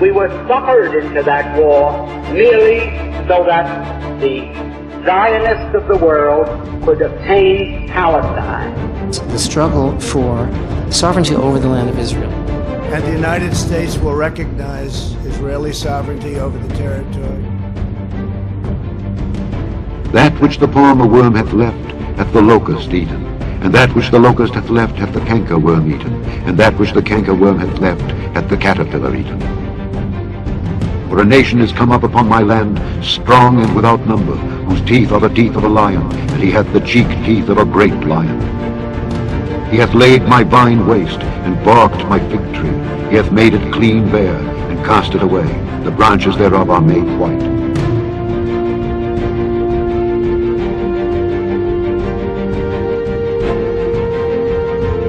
We were suckered into that war merely so that the Zionists of the world could obtain Palestine. The struggle for sovereignty over the land of Israel. And the United States will recognize Israeli sovereignty over the territory. That which the palmer worm hath left, hath the locust eaten. And that which the locust hath left, hath the canker worm eaten. And that which the canker worm hath left, hath the caterpillar eaten. For a nation is come up upon my land, strong and without number, whose teeth are the teeth of a lion, and he hath the cheek teeth of a great lion. He hath laid my vine waste, and barked my fig tree. He hath made it clean bare, and cast it away. The branches thereof are made white.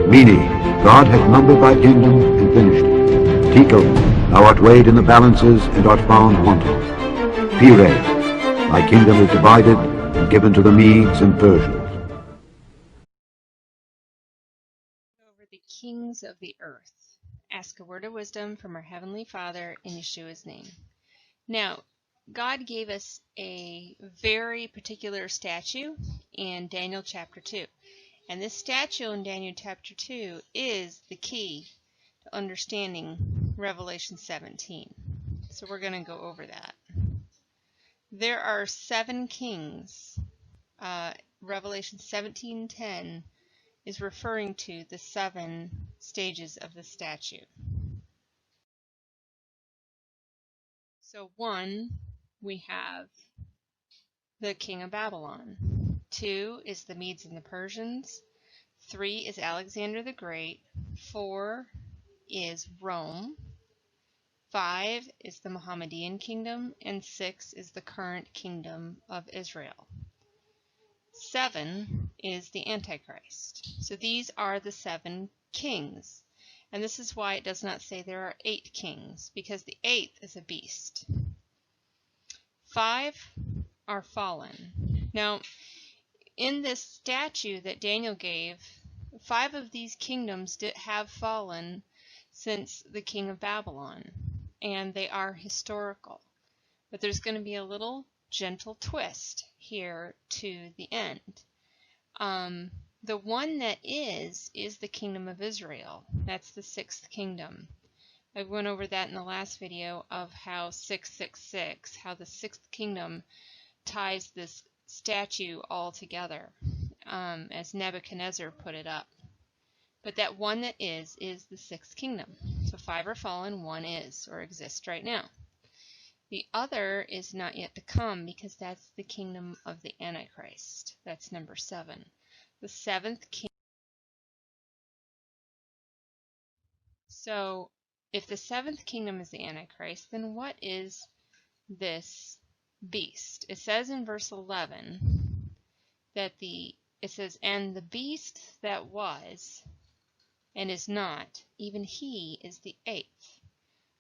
Meaning, God hath numbered thy kingdom, and finished it. Tekel, thou art weighed in the balances, and art found wanting. Pire, thy kingdom is divided, and given to the Medes and Persians. Over the kings of the earth. Ask a word of wisdom from our Heavenly Father in Yeshua's name. Now, God gave us a very particular statue in Daniel chapter 2. And this statue in Daniel chapter 2 is the key to understanding Revelation 17. So we're going to go over that. There are 7 kings. Revelation 17:10 is referring to the 7 stages of the statue. So 1, we have the king of Babylon. 2 is the Medes and the Persians. 3 is Alexander the Great. 4 is Rome. 5 is the Mohammedan kingdom. And 6 is the current kingdom of Israel. 7 is the Antichrist. So these are the 7 kings. And this is why it does not say there are 8 kings, because the 8th is a beast. 5 are fallen. Now, in this statue that Daniel gave, 5 of these kingdoms have fallen since the king of Babylon, and they are historical. But there's going to be a little gentle twist here to the end. The one that is the kingdom of Israel. That's the 6th kingdom. I went over that in the last video of how 666, how the 6th kingdom ties this statue all together, as Nebuchadnezzar put it up. But that one that is the 6th kingdom. So 5 are fallen, 1 is, or exists right now. The other is not yet to come, because that's the kingdom of the Antichrist. That's number 7. The 7th kingdom. So if the 7th kingdom is the Antichrist, then what is this beast? It says in verse 11 that it says, and the beast that was and is not, even he is the 8th.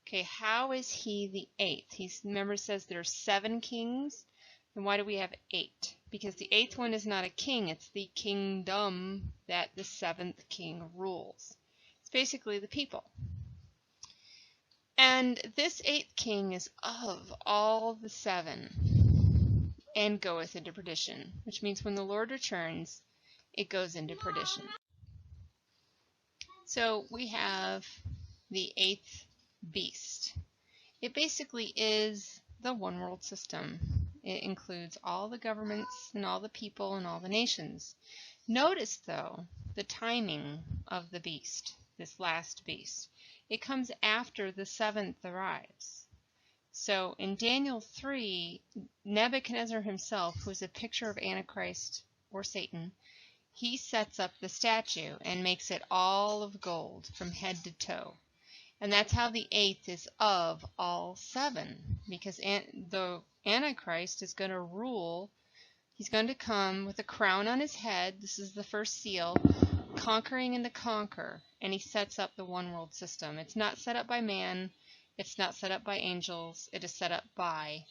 Okay, how is he the 8th? Remember, it says there are 7 kings. Then why do we have 8? Because the 8th one is not a king, it's the kingdom that the 7th king rules. It's basically the people. And this 8th king is of all the 7, and goeth into perdition, which means when the Lord returns, it goes into perdition. So we have the 8th beast. It basically is the one world system. It includes all the governments and all the people and all the nations. Notice, though, the timing of the beast, this last beast. It comes after the 7th arrives. So in Daniel 3, Nebuchadnezzar himself, who is a picture of Antichrist or Satan, he sets up the statue and makes it all of gold from head to toe. And that's how the 8th is of all 7, because the Antichrist is going to rule. He's going to come with a crown on his head. This is the first seal, conquering and to conquer. And he sets up the one world system. It's not set up by man. It's not set up by angels. It is set up by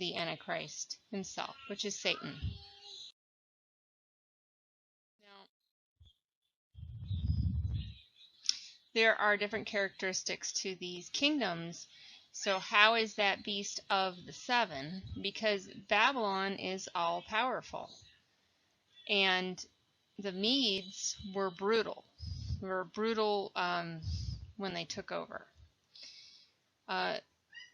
the Antichrist himself, which is Satan. Now, there are different characteristics to these kingdoms So how is that beast of the seven? Because Babylon is all powerful. And the Medes were brutal. When they took over.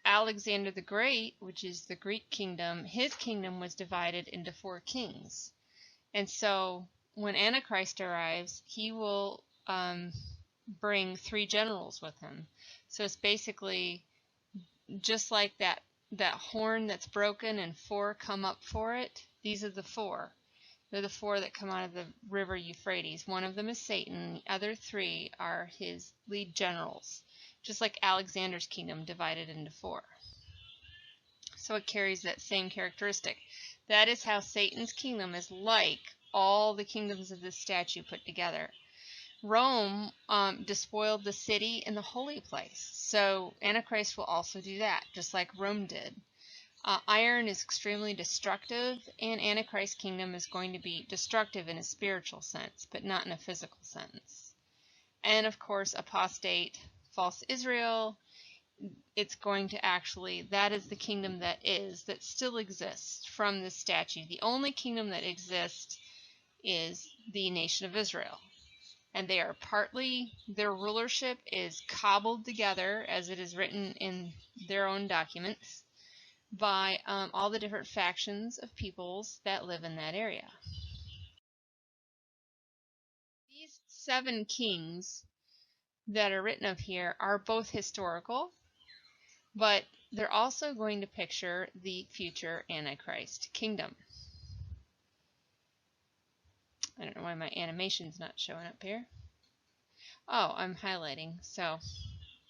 Alexander the Great, which is the Greek kingdom, his kingdom was divided into 4 kings. And so when Antichrist arrives, he will bring 3 generals with him. So it's basically just like that horn that's broken and 4 come up for it. These are the 4. They're the 4 that come out of the river Euphrates. One of them is Satan. The other 3 are his lead generals, just like Alexander's kingdom divided into 4. So it carries that same characteristic. That is how Satan's kingdom is like all the kingdoms of this statue put together. Rome despoiled the city and the holy place. So Antichrist will also do that, just like Rome did. Iron is extremely destructive, and Antichrist's kingdom is going to be destructive in a spiritual sense, but not in a physical sense. And of course, apostate, false Israel, it's going to that is the kingdom that still exists from this statue. The only kingdom that exists is the nation of Israel. And they are their rulership is cobbled together, as it is written in their own documents, by all the different factions of peoples that live in that area. These 7 kings that are written of here are both historical, but they're also going to picture the future Antichrist kingdom. I don't know why my animation's not showing up here. Oh, I'm highlighting. So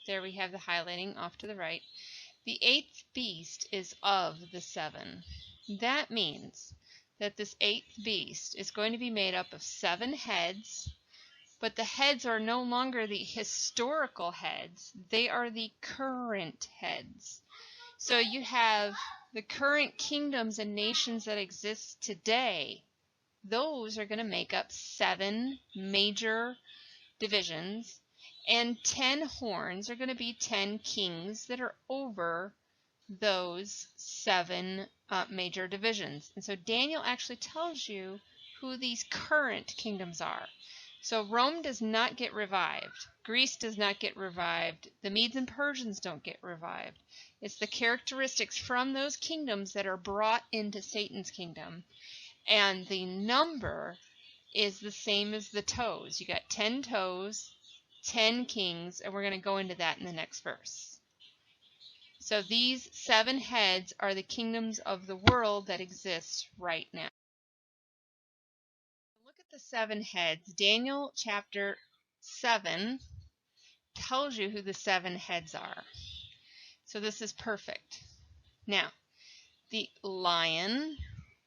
there we have the highlighting off to the right. The 8th beast is of the 7. That means that this 8th beast is going to be made up of 7 heads, but the heads are no longer the historical heads. They are the current heads. So you have the current kingdoms and nations that exist today. Those are going to make up 7 major divisions, and 10 horns are going to be 10 kings that are over those 7 major divisions. And so Daniel actually tells you who these current kingdoms are. So Rome does not get revived. Greece does not get revived. The Medes and Persians don't get revived. It's the characteristics from those kingdoms that are brought into Satan's kingdom. And the number is the same as the toes. You got 10 toes, 10 kings, and we're going to go into that in the next verse. So these 7 heads are the kingdoms of the world that exist right now. Look at the 7 heads. Daniel chapter 7 tells you who the 7 heads are. So this is perfect. Now, the lion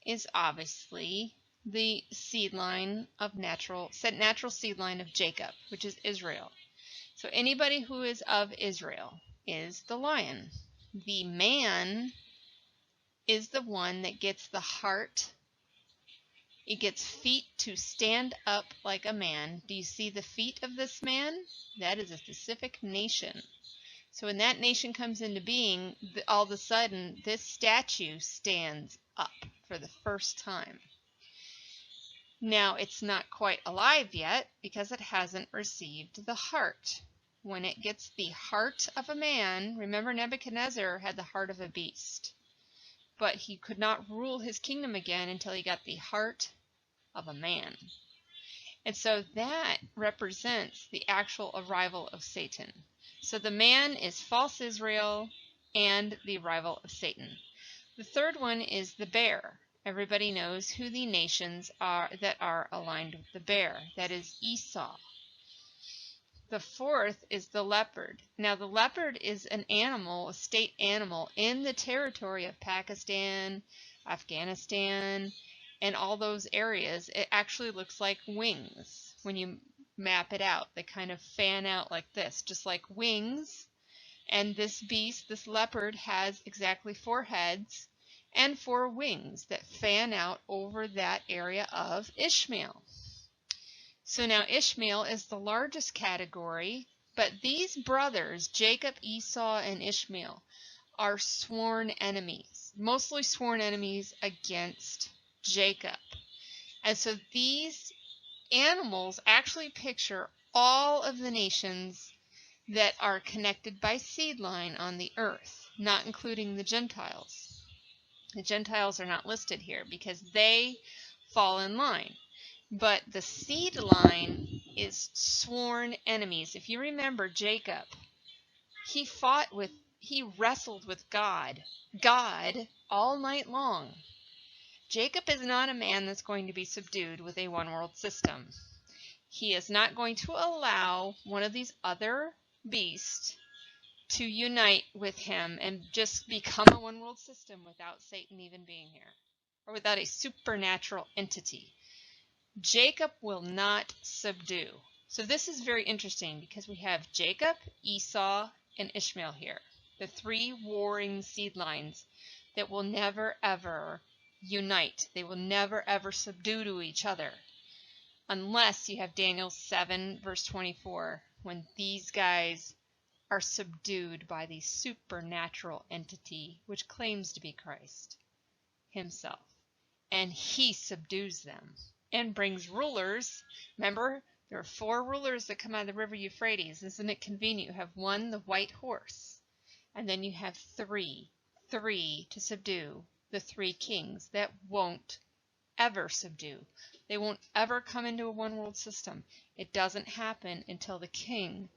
is obviously the seed line of natural seed line of Jacob, which is Israel. So anybody who is of Israel is the lion. The man is the one that gets the heart. It gets feet to stand up like a man. Do you see the feet of this man? That is a specific nation. So when that nation comes into being, all of a sudden this statue stands up for the first time. Now, it's not quite alive yet because it hasn't received the heart. When it gets the heart of a man, remember Nebuchadnezzar had the heart of a beast, but he could not rule his kingdom again until he got the heart of a man. And so that represents the actual arrival of Satan. So the man is false Israel and the arrival of Satan. The third one is the bear. Everybody knows who the nations are that are aligned with the bear. That is Esau. The fourth is the leopard. Now the leopard is an animal, a state animal in the territory of Pakistan, Afghanistan, and all those areas. It actually looks like wings when you map it out. They kind of fan out like this, just like wings. And this beast, this leopard, has exactly 4 heads and 4 wings that fan out over that area of Ishmael. So now Ishmael is the largest category But these brothers, Jacob, Esau, and Ishmael, are sworn enemies, mostly sworn enemies against Jacob. And so these animals actually picture all of the nations that are connected by seed line on the earth, not including the Gentiles. The Gentiles are not listed here because they fall in line. But the seed line is sworn enemies. If you remember Jacob, he wrestled with God all night long. Jacob is not a man that's going to be subdued with a one world system. He is not going to allow one of these other beasts to unite with him and just become a one world system without Satan even being here, or without a supernatural entity. Jacob will not subdue. So this is very interesting because we have Jacob, Esau, and Ishmael here, the three warring seed lines that will never ever unite. They will never ever subdue to each other, unless you have Daniel 7 verse 24, when these guys are subdued by the supernatural entity which claims to be Christ himself, and he subdues them and brings rulers. Remember, there are 4 rulers that come out of the river Euphrates. Isn't it convenient? You have 1, the white horse, and then you have 3 to subdue the 3 kings that won't ever subdue. They won't ever come into a one world system. It doesn't happen until the king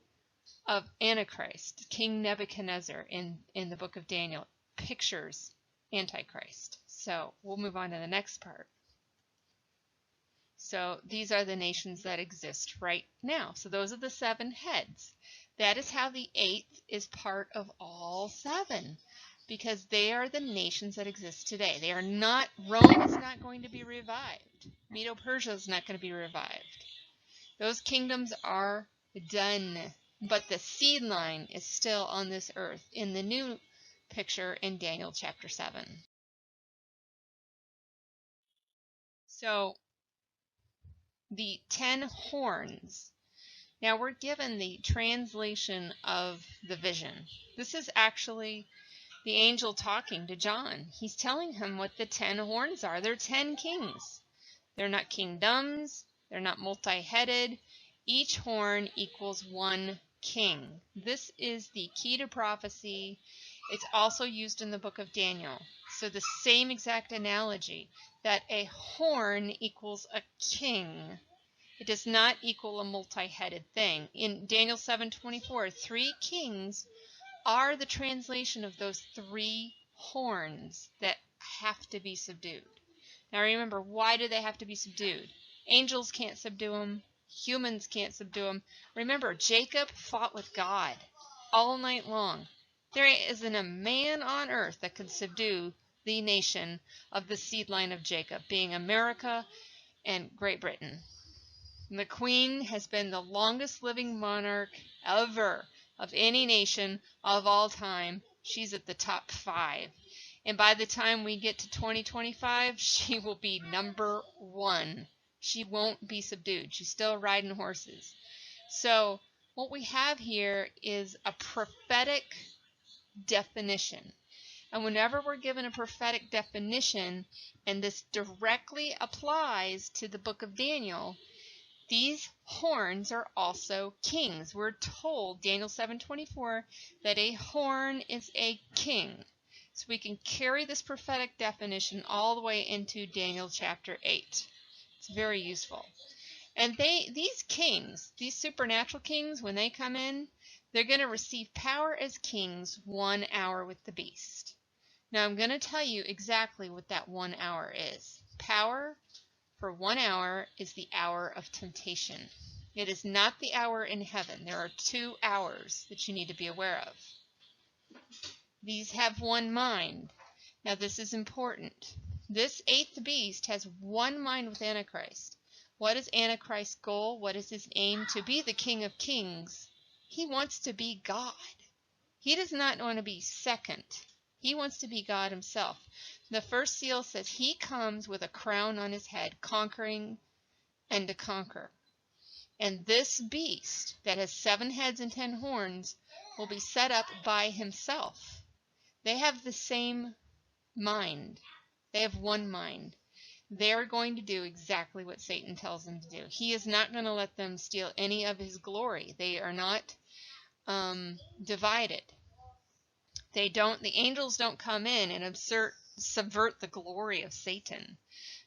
of Antichrist, King Nebuchadnezzar in the book of Daniel, pictures Antichrist. So we'll move on to the next part. So these are the nations that exist right now. So those are the 7 heads. That is how the 8th is part of all 7, because they are the nations that exist today. They are not, Rome is not going to be revived. Medo-Persia is not going to be revived. Those kingdoms are done. But the seed line is still on this earth in the new picture in Daniel chapter 7. So the 10 horns. Now we're given the translation of the vision. This is actually the angel talking to John. He's telling him what the 10 horns are. They're 10 kings. They're not kingdoms. They're not multi-headed. Each horn equals 1 king. This is the key to prophecy. It's also used in the book of Daniel. So the same exact analogy, that a horn equals a king. It does not equal a multi-headed thing. In Daniel 7:24, 3 kings are the translation of those 3 horns that have to be subdued. Now remember, why do they have to be subdued? Angels can't subdue them. Humans can't subdue them. Remember, Jacob fought with God all night long. There isn't a man on earth that could subdue the nation of the seed line of Jacob, being America and Great Britain. And the Queen has been the longest living monarch ever of any nation of all time. She's at the top 5. And by the time we get to 2025, she will be number 1. She won't be subdued. She's still riding horses. So what we have here is a prophetic definition. And whenever we're given a prophetic definition, and this directly applies to the book of Daniel, these horns are also kings. We're told, Daniel 7:24, that a horn is a king. So we can carry this prophetic definition all the way into Daniel chapter 8. It's very useful. And these kings, these supernatural kings, when they come in, they're going to receive power as kings 1 hour with the beast. Now I'm going to tell you exactly what that 1 hour is. Power for 1 hour is the hour of temptation. It is not the hour in heaven. There are 2 hours that you need to be aware of. These have one mind. Now this is important. This 8th beast has one mind with Antichrist. What is Antichrist's goal? What is his aim? To be the King of Kings. He wants to be God. He does not want to be second. He wants to be God himself. The first seal says he comes with a crown on his head, conquering and to conquer. And this beast that has 7 heads and 10 horns will be set up by himself. They have the same mind. They have one mind. They're going to do exactly what Satan tells them to do. He is not going to let them steal any of his glory. They are not divided. The angels don't come in and subvert the glory of Satan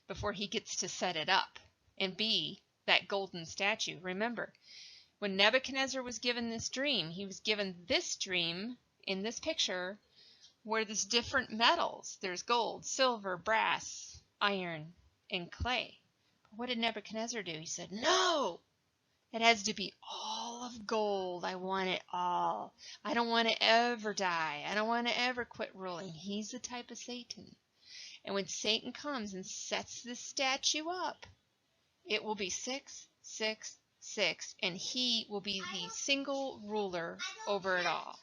before he gets to set it up and be that golden statue. Remember, when Nebuchadnezzar was given this dream, he was given this dream in this picture where there's different metals. There's gold, silver, brass, iron, and clay. But what did Nebuchadnezzar do? He said, no, it has to be all of gold. I want it all. I don't want to ever die. I don't want to ever quit ruling. He's the type of Satan. And when Satan comes and sets this statue up, it will be 666, and he will be the single ruler over it all.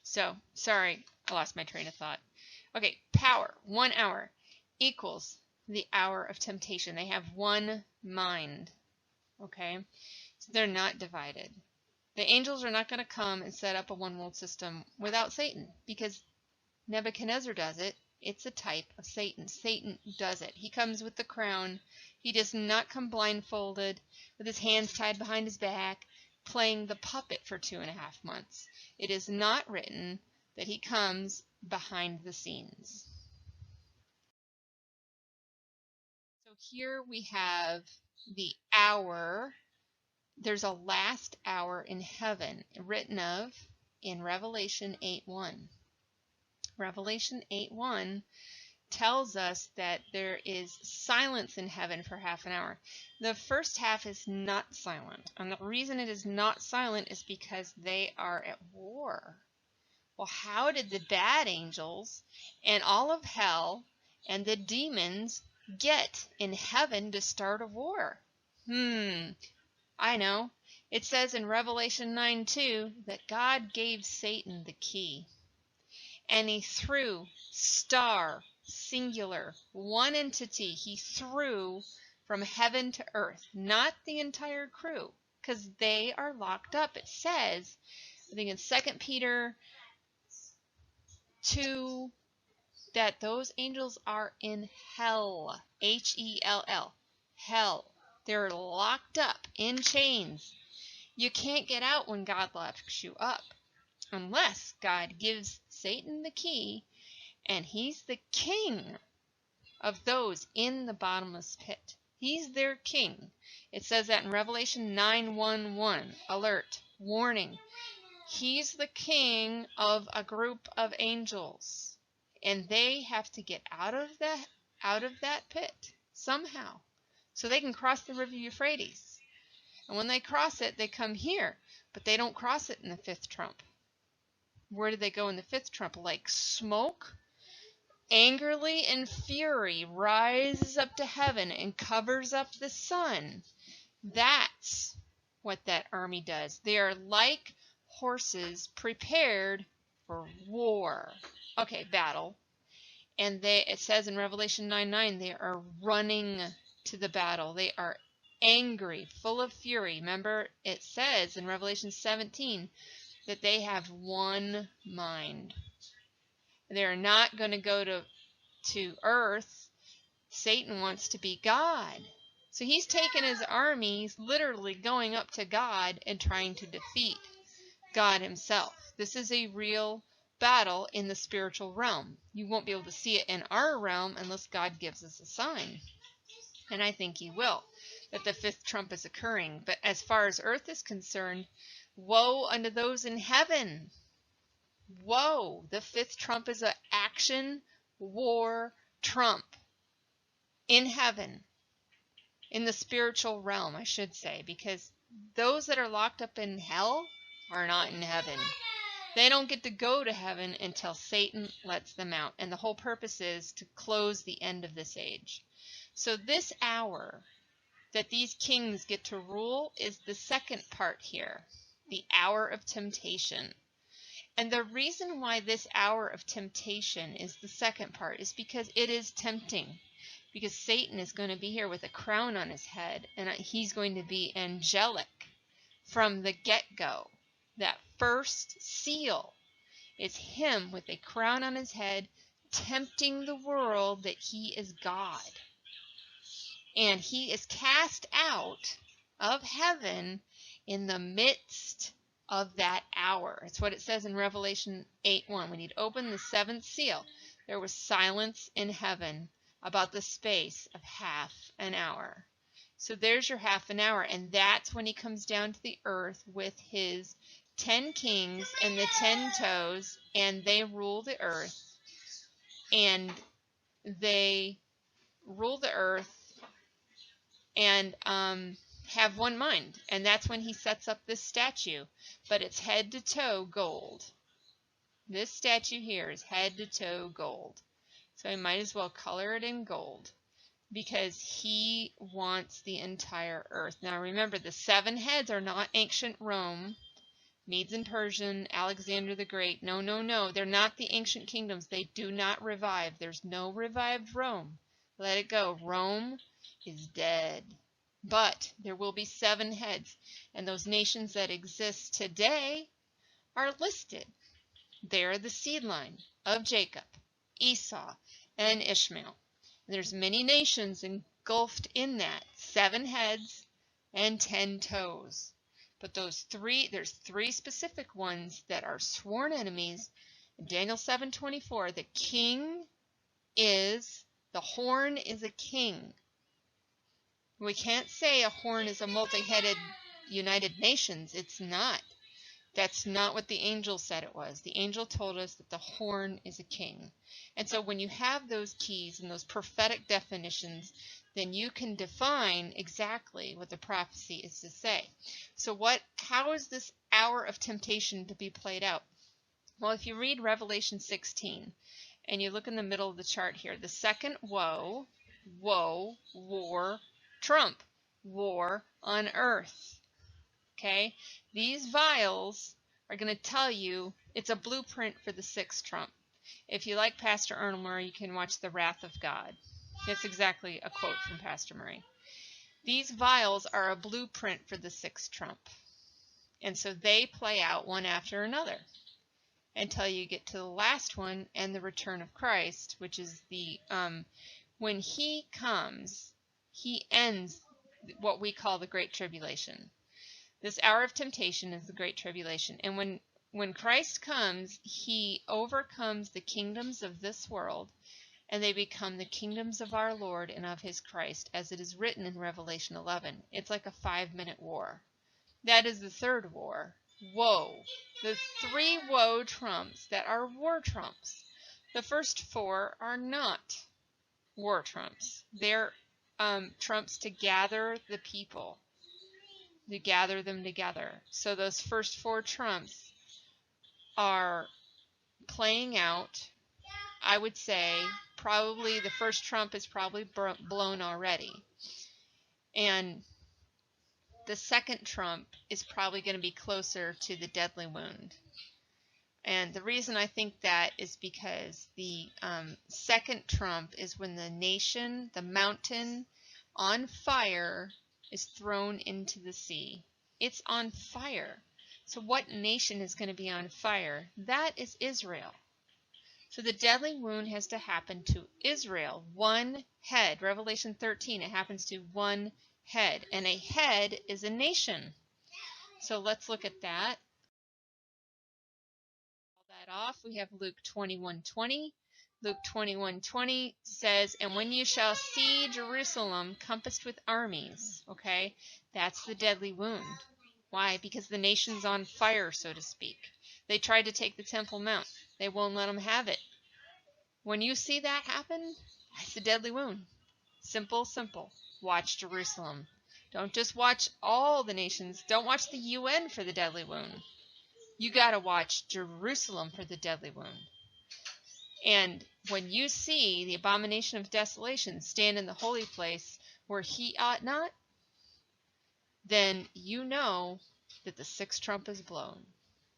So, sorry, I lost my train of thought. Okay, power, 1 hour, equals the hour of temptation. They have one mind, okay? So they're not divided. The angels are not going to come and set up a one-world system without Satan, because Nebuchadnezzar does it. It's a type of Satan. Satan does it. He comes with the crown. He does not come blindfolded with his hands tied behind his back, playing the puppet for 2.5 months. It is not written that he comes behind the scenes. So here we have the hour. There's a last hour in heaven written of in Revelation 8:1. Revelation 8:1 tells us that there is silence in heaven for half an hour. The first half is not silent. And the reason it is not silent is because they are at war. Well, how did the bad angels and all of hell and the demons get in heaven to start a war? I know. It says in Revelation 9:2 that God gave Satan the key. And he threw star, singular, one entity, he threw from heaven to earth, not the entire crew, because they are locked up. It says, I think in 2 Peter 2, that those angels are in hell, H-E-L-L, hell. They're locked up in chains. You can't get out when God locks you up, unless God gives Satan the key, and he's the king of those in the bottomless pit. He's their king. It says that in Revelation 9:1:1. Alert, warning. He's the king of a group of angels, and they have to get out of that pit somehow, so they can cross the river Euphrates. And when they cross it, they come here, but they don't cross it in the 5th trump. Where did they go in the 5th trump? Like smoke, angrily and fury rises up to heaven and covers up the sun. That's what that army does. They are like horses prepared for war. Okay, battle. And it says in Revelation 9:9, they are running to the battle. They are angry, full of fury. Remember, it says in Revelation 17 that they have one mind. They're not going to go to earth. Satan wants to be God. So he's taken his armies, literally going up to God and trying to defeat God himself. This is a real battle in the spiritual realm. You won't be able to see it in our realm unless God gives us a sign. And I think he will, that the 5th trump is occurring. But as far as earth is concerned, woe unto those in heaven. Woe. The 5th trump is an action war trump in heaven, in the spiritual realm, I should say, because those that are locked up in hell are not in heaven. They don't get to go to heaven until Satan lets them out. And the whole purpose is to close the end of this age. So this hour that these kings get to rule is the second part here, the hour of temptation. And the reason why this hour of temptation is the second part is because it is tempting. Because Satan is going to be here with a crown on his head, and he's going to be angelic from the get-go. That first seal is him with a crown on his head, tempting the world that he is God. And he is cast out of heaven in the midst of that hour. It's what it says in Revelation 8:1. When he'd opened the seventh seal, there was silence in heaven about the space of half an hour. So there's your half an hour, and that's when he comes down to the earth with his 10 kings and the 10 toes, and they rule the earth. And they rule the earth and have one mind. And that's when he sets up this statue. But it's head to toe gold. This statue here is head to toe gold. So I might as well color it in gold, because he wants the entire earth. Now remember, the 7 heads are not ancient Rome, Medes and Persian, Alexander the Great. No, no, no. They're not the ancient kingdoms. They do not revive. There's no revived Rome. Let it go. Rome is dead. But there will be 7 heads. And those nations that exist today are listed. They're the seed line of Jacob, Esau, and Ishmael. There's many nations engulfed in that. 7 heads and 10 toes. But there's 3 specific ones that are sworn enemies. In Daniel 7:24, the horn is a king. We can't say a horn is a multi-headed United Nations. It's not. That's not what the angel said it was. The angel told us that the horn is a king. And so when you have those keys and those prophetic definitions, then you can define exactly what the prophecy is to say. So how is this hour of temptation to be played out? Well, if you read Revelation 16 and you look in the middle of the chart here, the second woe, war, trump, war on earth. Okay? These vials are going to tell you it's a blueprint for the 6th trump. If you like Pastor Arnold Murray, you can watch The Wrath of God. That's exactly a quote from Pastor Murray. These vials are a blueprint for the 6th trump. And so they play out one after another until you get to the last one and the return of Christ, which is when he comes, he ends what we call the Great Tribulation. This hour of temptation is the Great Tribulation. And when Christ comes, he overcomes the kingdoms of this world, and they become the kingdoms of our Lord and of his Christ, as it is written in Revelation 11. It's like a 5-minute war. That is the 3rd war. Woe. The 3 woe trumps that are war trumps. The first 4 are not war trumps. They're trumps to gather the people, to gather them together. So those first 4 trumps are playing out. I would say probably the first trump is probably blown already. And the second trump is probably going to be closer to the deadly wound. And the reason I think that is because the second trump is when the nation, the mountain on fire, is thrown into the sea. It's on fire. So what nation is going to be on fire? That is Israel. So the deadly wound has to happen to Israel. One head. Revelation 13, it happens to one head. And a head is a nation. So let's look at that. All that off. We have Luke 21:20. Luke 21:20 says, and when you shall see Jerusalem compassed with armies, okay, that's the deadly wound. Why? Because the nation's on fire, so to speak. They tried to take the Temple Mount. They won't let them have it. When you see that happen, that's the deadly wound. Simple, simple. Watch Jerusalem. Don't just watch all the nations. Don't watch the UN for the deadly wound. You got to watch Jerusalem for the deadly wound. And when you see the abomination of desolation stand in the holy place where he ought not, then you know that the 6th trump is blown,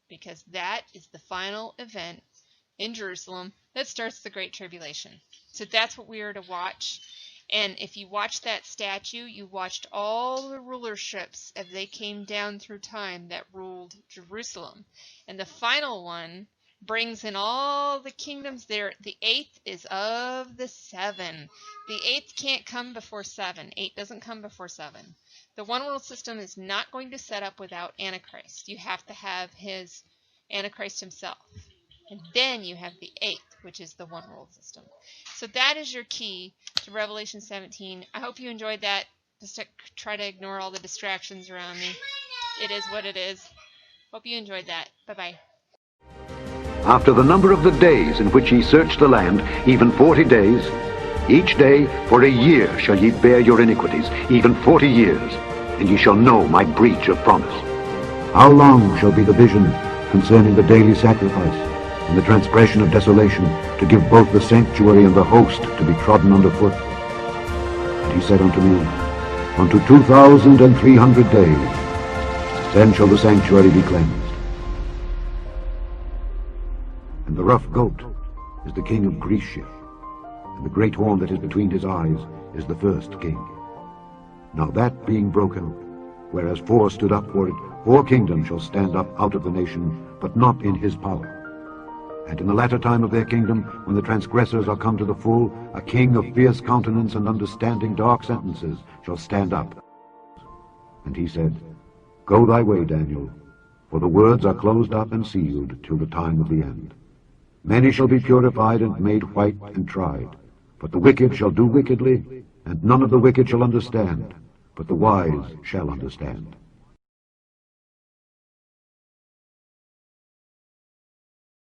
because that is the final event in Jerusalem that starts the Great Tribulation. So that's what we are to watch. And if you watch that statue, you watched all the rulerships as they came down through time that ruled Jerusalem. And the final one brings in all the kingdoms there. The 8th is of the 7. The 8th can't come before 7. 8 doesn't come before 7. The one world system is not going to set up without Antichrist. You have to have his Antichrist himself. And then you have the 8th, which is the one world system. So that is your key to Revelation 17. I hope you enjoyed that. Just try to ignore all the distractions around me. It is what it is. Hope you enjoyed that. Bye-bye. After the number of the days in which ye search the land, even 40 days, each day for a year shall ye bear your iniquities, even 40 years, and ye shall know my breach of promise. How long shall be the vision concerning the daily sacrifice, and the transgression of desolation, to give both the sanctuary and the host to be trodden under foot? And he said unto me, Unto 2,300 days, then shall the sanctuary be cleansed. And the rough goat is the king of Grecia, and the great horn that is between his eyes is the first king. Now that being broken, whereas 4 stood up for it, 4 kingdoms shall stand up out of the nation, but not in his power. And in the latter time of their kingdom, when the transgressors are come to the full, a king of fierce countenance and understanding dark sentences shall stand up. And he said, Go thy way, Daniel, for the words are closed up and sealed till the time of the end. Many shall be purified and made white and tried, but the wicked shall do wickedly, and none of the wicked shall understand, but the wise shall understand.